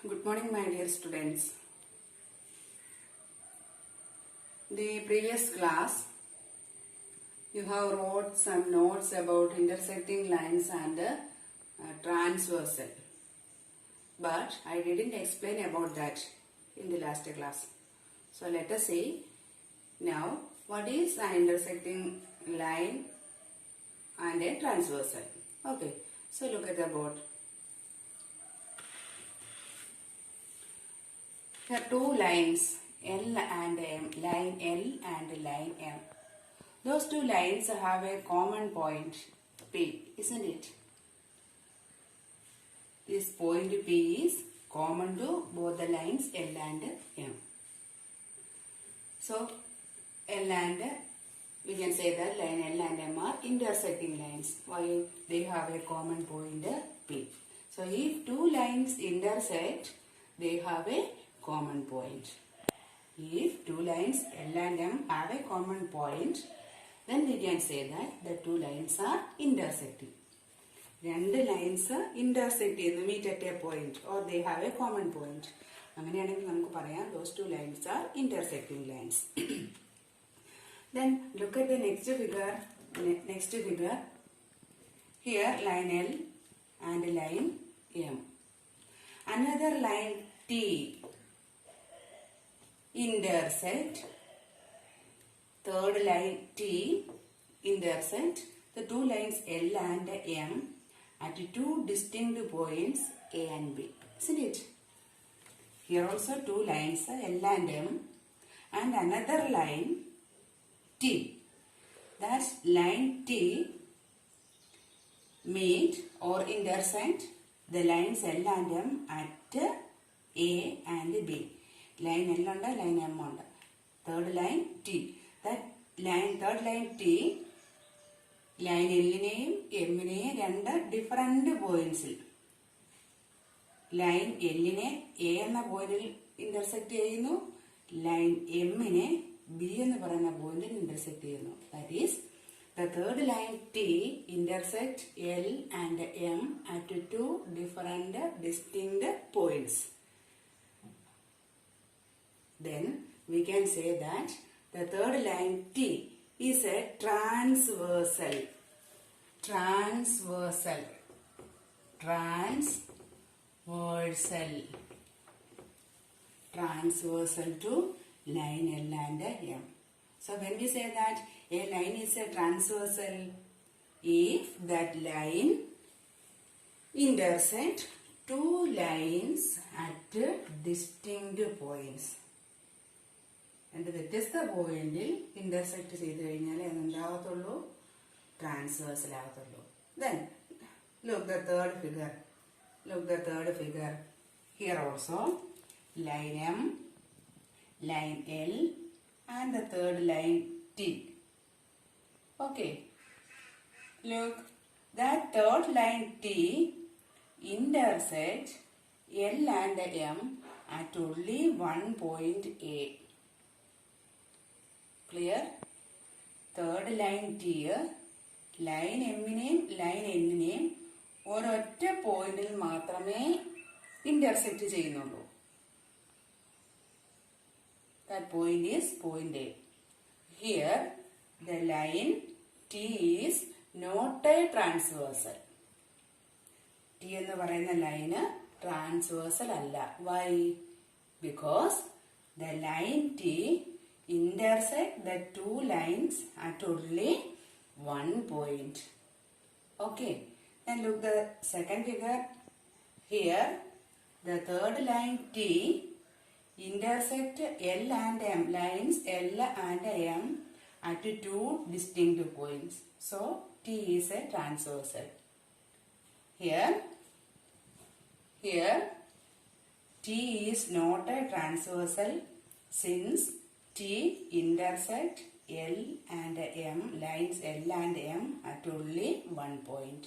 Good morning, my dear students. The previous class, you have wrote some notes about intersecting lines and transversal. But I didn't explain about that in the last class. So let us see now what is an intersecting line and a transversal. Okay, so look at the board. There are two lines, L and M, line L and line M. Those two lines have a common point, P, isn't it? This point P is common to both the lines L and M. So, L and we can say that line L and M are intersecting lines while they have a common point P. So, if two lines intersect, they have a common point. If two lines L and M have a common point, then we can say that the two lines are intersecting. രണ്ട് lines intersect ചെയ്യുന്നു, meet at a point or they have a common point. അങ്ങനെയാണെങ്കിൽ നമുക്ക് പറയാം those two lines are intersecting lines. Then look at the next figure. Here line L and line M. Another line T intersect. Third line T intersect the two lines L and M at two distinct points A and B. Isn't it? Here also two lines L and M and another line T. That's line T meet or intersect the lines L and M at A and B. Line L and line M on third line T. That third line T line എല്ലിനെയും എമ്മിനെയും രണ്ട് different പോയിന്റ്സിൽ, line എല്ലിനെ A എന്ന പോയിന്റിൽ intersect ചെയ്യുന്നു, line എമ്മിനെ B എന്ന് പറയുന്ന പോയിന്റിൽ ഇന്റർസെക്ട് ചെയ്യുന്നു. That is the third line T intersect L and M at two different distinct points. Then we can say that the third line T is a transversal to line L and M. So when we say that a line is a transversal, if that line intersect two lines at distinct points. രണ്ട് വ്യത്യസ്ത പോയിന്റിൽ intersect ചെയ്ത് കഴിഞ്ഞാൽ എന്താകത്തുള്ളൂ? Transversal ആകത്തുള്ളൂ. Then look the third figure. Here also line M, line L and the third line T. Okay. Look, that third line T intersect L and M at only one point A. Clear? Third line T line എമ്മിനെയും line എന്നിനെയും ഒരൊറ്റ പോയിന്റിൽ മാത്രമേ intersect ചെയ്യുന്നുള്ളൂ. That point is point A. Here the line T is not a transversal. T എന്ന് പറയുന്ന line transversal അല്ല. Why? Because the line T intersect the two lines at only one point. Okay. Then look the second figure. Here the third line T intersect L and M, lines L and M at two distinct points. So T is a transversal. Here T is not a transversal since T intersect L and M, lines L and M at only one point.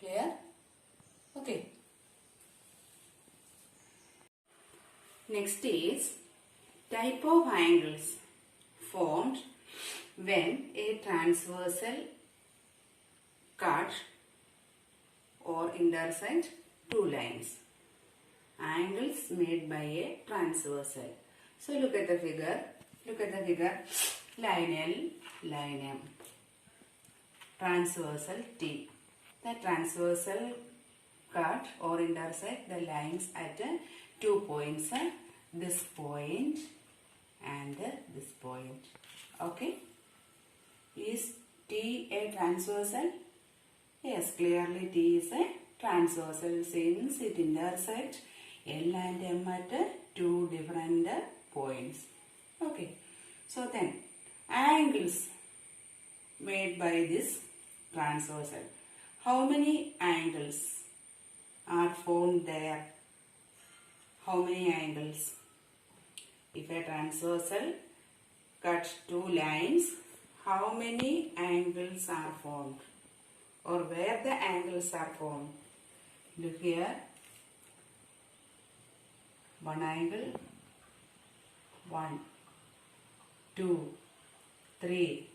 Clear? Okay. Next is type of angles formed when a transversal cut or intersect two lines. angles made by a transversal. So look at the figure. Line L, line M. Transversal T. The transversal cut or intersect the lines at 2 points. This point and this point. Okay. Is T a transversal? Yes, clearly T is a transversal since it intersects L and M at 2 different points. Okay. So then, angles made by this transversal. How many angles are formed there? How many angles? If a transversal cuts 2 lines, how many angles are formed? Or where the angles are formed? Look here. One angle. 1, 2, 3.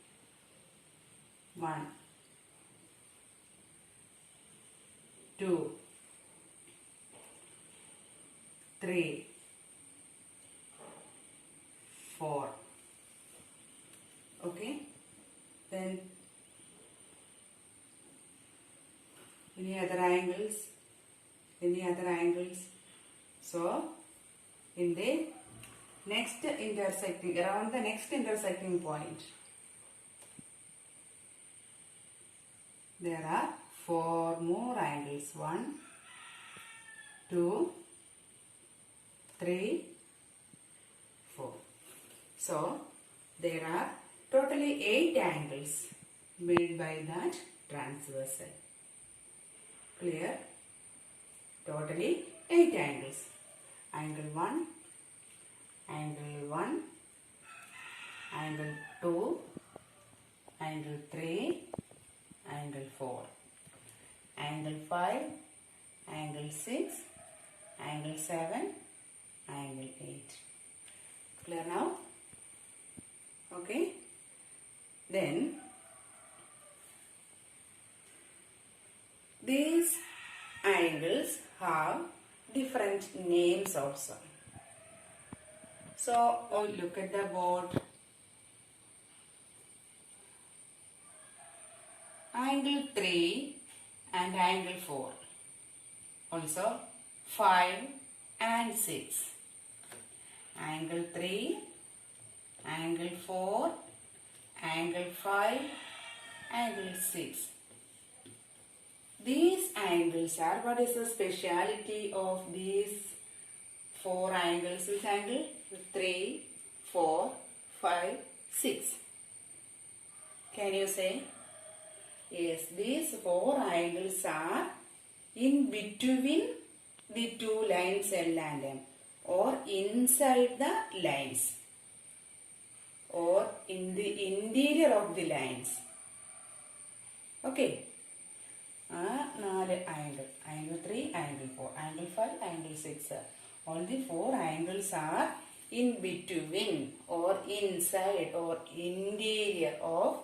1, 2, 3, 4. Okay. Then any other angles? So in the next intersecting, around the next intersecting point, there are 4 more angles. 1, 2, 3, 4. So there are totally 8 angles made by that transversal. Clear? Totally 8 angles. Angle 1, angle 1, angle 2, angle 3, angle 4, angle 5, angle 6, angle 7, angle 8. Clear now? Okay. Then these angles have different names also. So look at the board. Angle 3 and angle 4. Also 5 and 6. Angle 3, angle 4, angle 5, angle 6. These angles are, what is the speciality of these 4 angles? Which angle? 3, 4, 5, 6. Can you say? Yes, these 4 angles are in between the 2 lines L and M, or inside the lines, or in the interior of the lines. Okay. 4 angle. Angle 3, angle 4, angle 5, angle 6. All the 4 angles are in between or inside or interior of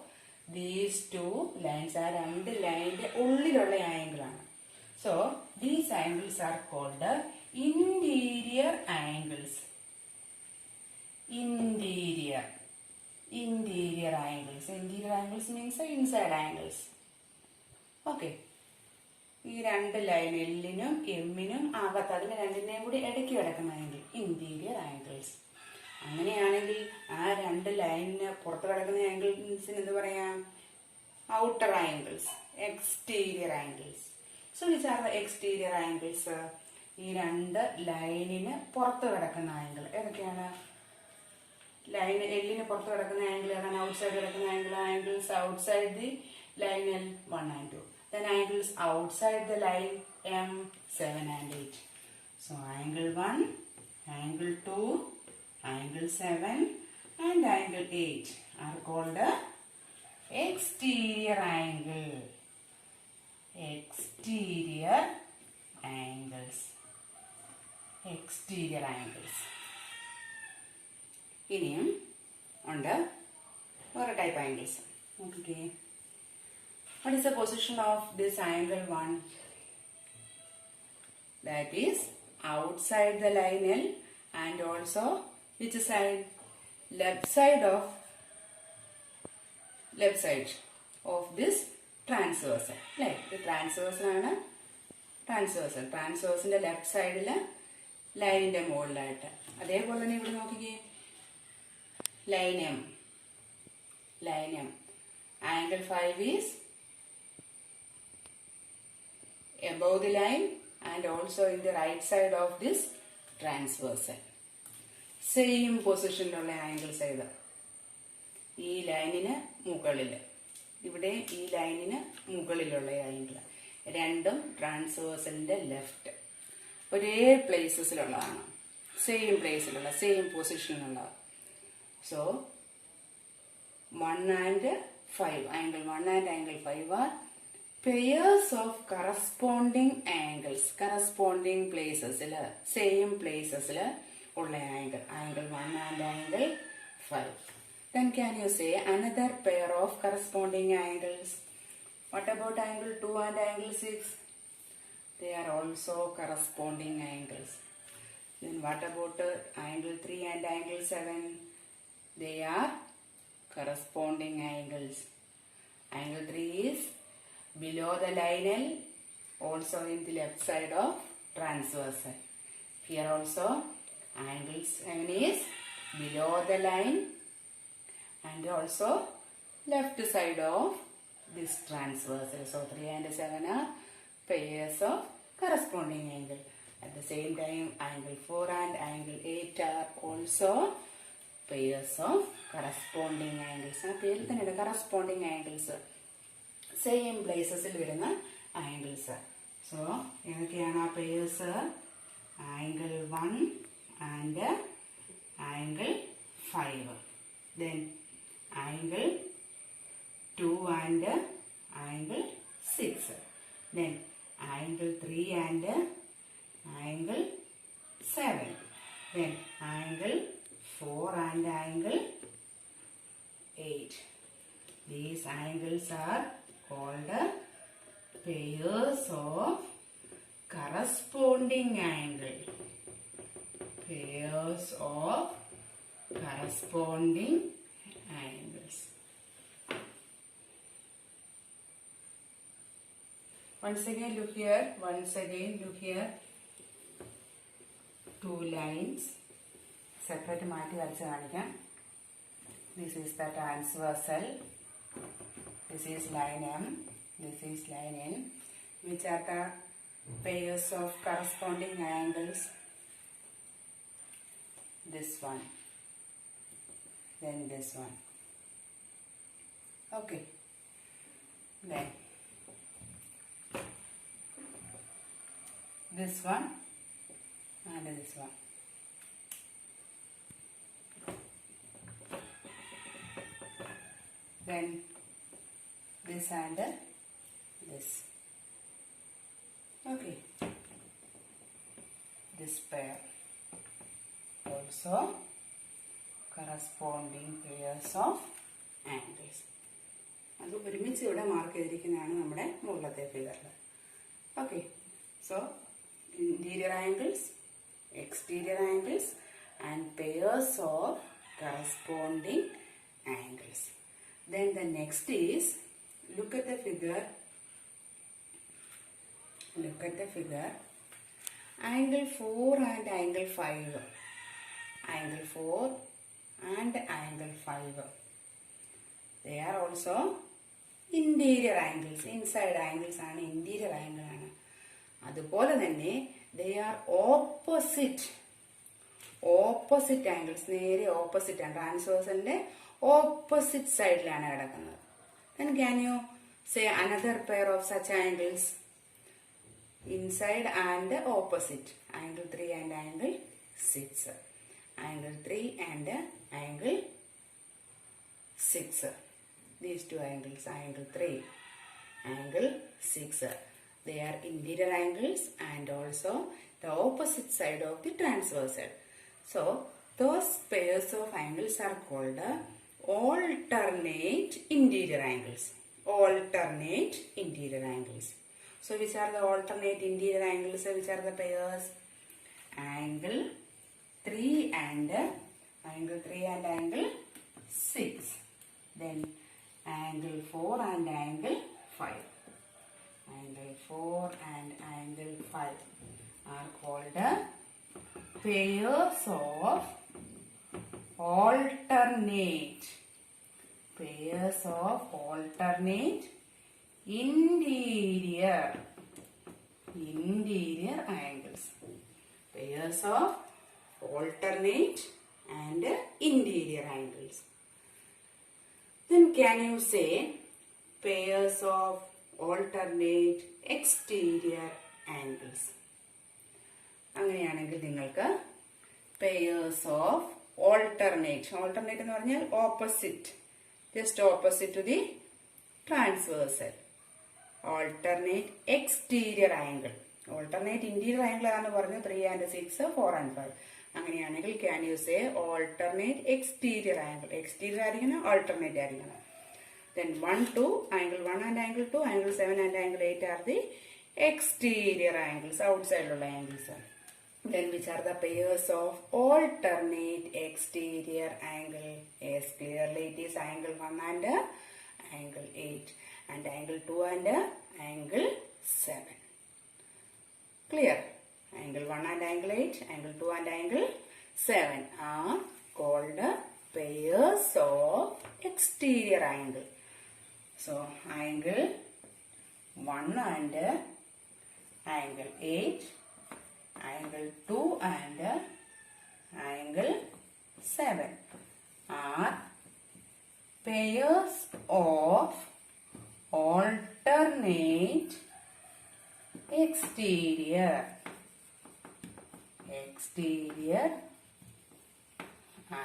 these 2 lines. Are underlined ullilulla angle aanu. So these angles are called interior angles. Interior angles. Interior angles means inside angles. Okay. ഈ 2 line എല്ലിനും എമ്മിനും അകത്ത്, അതിന് രണ്ടിനെയും കൂടി ഇടയ്ക്ക് കിടക്കുന്ന angle interior angles. അങ്ങനെയാണെങ്കിൽ ആ 2 ലൈനിന് പുറത്ത് കിടക്കുന്ന ആംഗിൾസിന് എന്ത് പറയാം? Outer angles, exterior angles. So which are the exterior angles? ഈ 2 ലൈനിന് പുറത്ത് കിടക്കുന്ന ആംഗിൾ ഏതൊക്കെയാണ്? ലൈൻ എല്ലിന് പുറത്ത് കിടക്കുന്ന ആംഗിൾ ഏതാണ്? ഔട്ട്സൈഡ് കിടക്കുന്ന angle. Angles outside the line L 1 and 2. Then angles outside the line M 7 and 8. So angle 1, angle 2, angle 7 and angle 8 are called exterior angle. Exterior angles. Exterior angles. ഇനിയും ഉണ്ട് വേറെ type angles. Okay. What is the position of this angle 1? That is outside the line L and also which side? Left side of this transversal. Like the transversal transversalന്റെ left സൈഡില് ലൈനിന്റെ മുകളിലായിട്ട്. അതേപോലെ തന്നെ ഇവിടെ നോക്കിക്കേ, line M. Angle 5 is above the line and also in the right side of this transversal. Same പൊസിഷനിലുള്ള angles ഏതാ? ഈ ലൈനിന് മുകളിൽ, ഇവിടെ ഈ ലൈനിന് മുകളിലുള്ള ആംഗിൾ രണ്ടും ട്രാൻസ്വേഴ്സലിന്റെ ലെഫ്റ്റ് ഒരേ പ്ലേസസിലുള്ളതാണ്, സെയിം പ്ലേസിലുള്ള സെയിം പൊസിഷനിലുള്ള. So 1 and 5, angle 1 and angle 5 are pairs of corresponding angles, corresponding places, same places ഉള്ള angle, angle 1 and angle 5. Then can you say another pair of corresponding angles? What about angle 2 and angle 6? They are also corresponding angles. Then what about angle 3 and angle 7? They are corresponding angles. Angle 3 is below the line L, also in the left side of transversal. Here also angle 7 is below the line and also left side of this transversal. So 3 and 7 are pairs of corresponding angle. At the same time, angle 4 and angle 8 are also pairs of corresponding angles. ആ പേരിൽ തന്നെയാണ് corresponding angles, same പ്ലേസസിൽ വരുന്ന angles. So ഏതൊക്കെയാണ് ആ purse? Angle 1 and angle 5. Then angle 2 and angle 6. Then angle 3 and angle 7. Then angle 4 and angle 8. These angles are called pairs of corresponding angle. Pairs of corresponding angles. Once again look here. Two lines. Separate മാറ്റി വരച്ച് കാണിക്കാം. This is the transversal, this is line M, this is line N. Which are the pairs of corresponding angles? This one, then this one. Okay. Then this one and this one. Then this and this. Okay. This pair also corresponding pairs of angles. അത് ഒരുമിച്ച് ഇവിടെ mark ചെയ്തിരിക്കുന്നതാണ് നമ്മുടെ മുകളിലത്തെ ഫിഗറിൽ. Okay. So interior angles, exterior angles and pairs of corresponding angles. Then the next is, look at the figure. Angle 4 and angle 5. Angle 4 and angle 5. They are also interior angles. Inside angles are interior angle. അതുപോലെ തന്നെ they are opposite angles. നേരെ opposite ആണ്. ട്രാൻസ്വേഴ്സലിന്റെ opposite സൈഡിലാണ് കിടക്കുന്നത്. Then can you say another pair of such angles? Inside and opposite. Angle 3 and angle 6. Angle 3 and angle 6. These two angles, angle 3, angle 6. They are interior angles and also the opposite side of the transversal. So those pairs of angles are called alternate interior angles. Alternate interior angles. So which are the alternate interior angles? Which are the pairs? angle 3 and angle 6. Then angle 4 and angle 5. Angle 4 and angle 5 are called pairs of alternate interior angles. Pairs of alternate and interior angles. Then can you say pairs of alternate exterior angles? അങ്ങനെയാണെങ്കിൽ നിങ്ങൾക്ക് pairs of alternate എന്ന് പറഞ്ഞാൽ opposite, just opposite to the transversal. Alternate exterior angle. Alternate interior angle ആണെന്ന് പറഞ്ഞു 3 and 6, 4 and 5. അങ്ങനെയാണെങ്കിൽ can you say alternate exterior angle? Exterior ആയിരിക്കണം, alternate ആയിരിക്കണം. Then 1, 2, angle 1 and angle 2, angle 7 and angle 8 are the exterior angles, outside of the angles. Then which are the pairs of alternate exterior angle? Yes, clearly it is angle 1 and angle 8 and angle 2 and angle 7. Clear? Angle 1 and angle 8, angle 2 and angle 7 are called pairs of exterior angle. So, angle 1 and angle 8, angle 2 and angle 7 are pairs of alternate exterior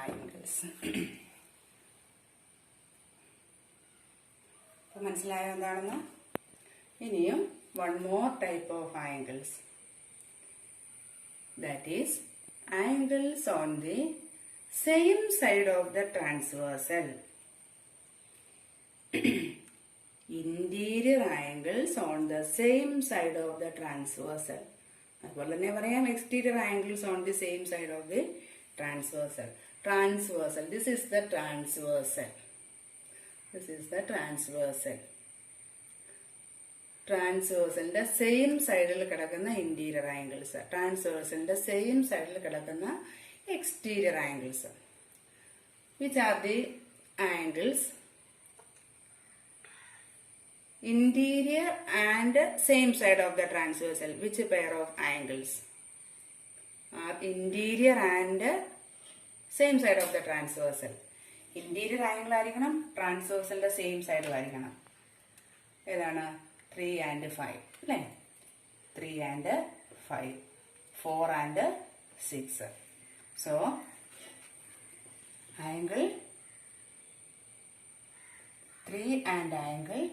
angles. മനസ്സിലായോ എന്താണെന്ന്? ഇനിയും one more type of angles, that is angles on the same side of the transversal. Interior angles on the same side of the transversal. അതുപോലെ തന്നെ പറയാം exterior angles on the same side of the transversal. This is the transversal. ട്രാൻസ്വേഴ്സലിന്റെ same സൈഡിൽ കിടക്കുന്ന interior angles, ട്രാൻസ്വേഴ്സലിന്റെ same സൈഡിൽ കിടക്കുന്ന exterior angles. Which are the angles interior and same side of the transversal? Which pair of angles are interior and same side of the transversal? Interior angle ആയിരിക്കണം, ട്രാൻസ്വേഴ്സലിന്റെ same സൈഡിൽ ആയിരിക്കണം. ഏതാണ്? 3 and 5 അല്ലേ? 3 and 5, 4 and 6. So angle 3 and angle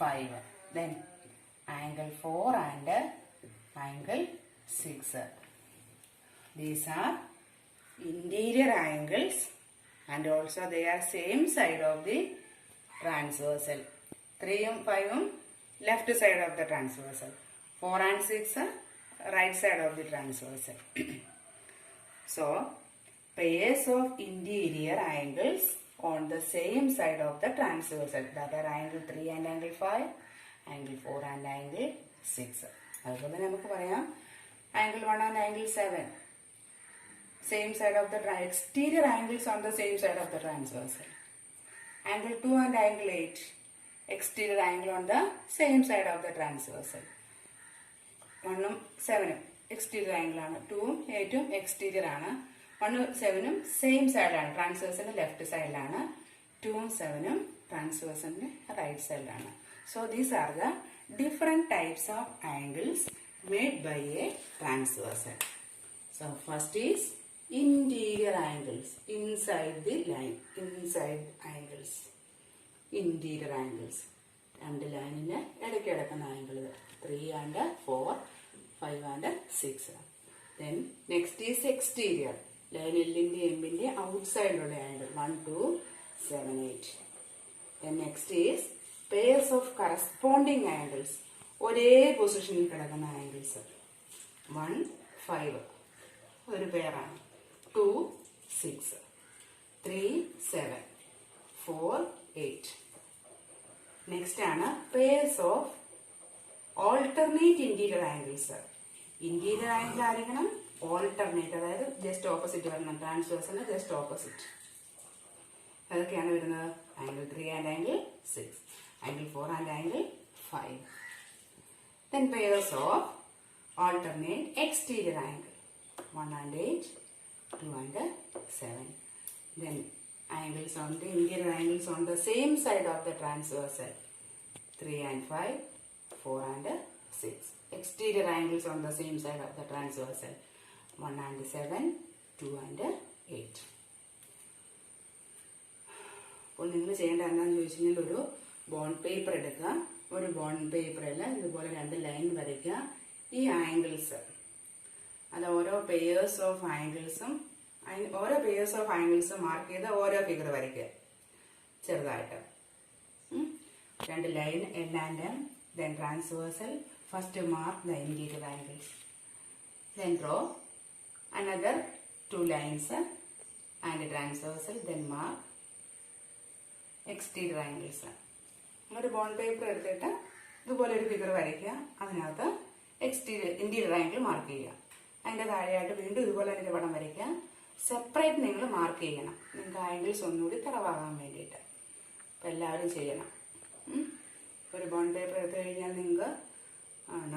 5. Then angle 4 and angle 6. These are interior angles and also they are same side of the transversal. 3 and 5 left side of the transversal. 4 and 6 right side of the transversal. So pairs of interior angles on the same side of the transversal, that are angle 3 and angle 5, angle 4 and angle 6. അതുപോലെ നമുക്ക് പറയാം angle 1 and angle 7, same side of the exterior angles on the same side of the transversal. Angle 2 and angle 8, exterior angle on the same side of the transversal. 1 ഉം 7 ഉം exterior angle ആണ്, 2 ഉം 8 ഉം exterior ആണ്. 1 ഉം 7 ഉം same സൈഡാണ്, ട്രാൻസ്വേഴ്സിന്റെ left സൈഡിലാണ്. 2 ഉം 7 ഉം ട്രാൻസ്വേഴ്സിന്റെ റൈറ്റ് സൈഡിലാണ്. So these are the different types of angles made by a transversal. So first is interior angles, inside the line, inside angles, interior angles. രണ്ട് ലൈനിന് ഇടയ്ക്ക് കിടക്കുന്ന angle 3 and 4, 5 and 6. Then next is exterior, line എല്ലിന്റെ എമ്മിന്റെ ഔട്ട്സൈഡിലുള്ള angle 1, 2, 7, 8. Then next is pairs of corresponding angles, ഒരേ പൊസിഷനിൽ കിടക്കുന്ന angles 1, 5. ഒരു പെയറാണ്. 2 6 3 7 4 8. നെക്സ്റ്റ് ആണ് pairs of alternate interior angles. Interior angle ആയിരിക്കണം ഓൾട്ടർനേറ്റ്, അതായത് ജസ്റ്റ് ഓപ്പോസിറ്റ് വരണം. ട്രാൻസ്വേഴ്സിന് ജസ്റ്റ് ഓപ്പോസിറ്റ്. അതൊക്കെയാണ് വരുന്നത് angle 3 and angle 6, angle 4 and angle 5. Then pairs of alternate exterior angle 1 and 8, 2 and 7. Then angles on the interior angles on the same side of the transversal 3 and 5, 4 and 6. Exterior angles on the same side of the transversal 1 and 7, 2 and 8. അപ്പോൾ നിങ്ങൾ ചെയ്യേണ്ട എന്താണെന്ന് ചോദിച്ചു കഴിഞ്ഞാൽ ഒരു bond paper എടുക്കുക. ഒരു bond പേപ്പറിൽ ഇതുപോലെ 2 ലൈൻ വരയ്ക്കുക. ഈ ആംഗിൾസ് അത് ഓരോ പെയേഴ്സ് ഓഫ് ആംഗിൾസും മാർക്ക് ചെയ്ത് ഓരോ ഫിഗർ വരയ്ക്കുക ചെറുതായിട്ട്. 2 line L and M, then transversal. First mark the interior angles, then draw another 2 lines and transversal, then mark exterior angles. ഒരു ബോണ്ട് പേപ്പർ എടുത്തിട്ട് ഇതുപോലെ ഒരു ഫിഗർ വരയ്ക്കുക. അതിനകത്ത് ഇന്റീരിയർ ആംഗിൾ മാർക്ക് ചെയ്യുക. അതിൻ്റെ താഴെയായിട്ട് വീണ്ടും ഇതുപോലെ അതിൻ്റെ പടം വരയ്ക്കുക. സെപ്പറേറ്റ് നിങ്ങൾ മാർക്ക് ചെയ്യണം, നിങ്ങൾക്ക് ആംഗിൾസ് ഒന്നുകൂടി തറവാകാൻ വേണ്ടിയിട്ട്. അപ്പം എല്ലാവരും ചെയ്യണം. ഒരു ബോണ്ട് പേപ്പർ എടുത്തു കഴിഞ്ഞാൽ നിങ്ങൾക്ക്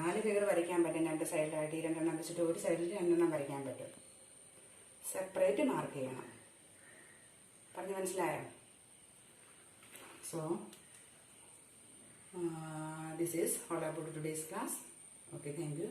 4 ഫിഗർ വരയ്ക്കാൻ പറ്റും. 2 സൈഡിലായിട്ട് ഈ 2 വെച്ചിട്ട് ഒരു സൈഡിൽ 2 വരയ്ക്കാൻ പറ്റും. സെപ്പറേറ്റ് മാർക്ക് ചെയ്യണം. പറഞ്ഞ് മനസ്സിലായോ? So this is all about today's class. Okay, thank you.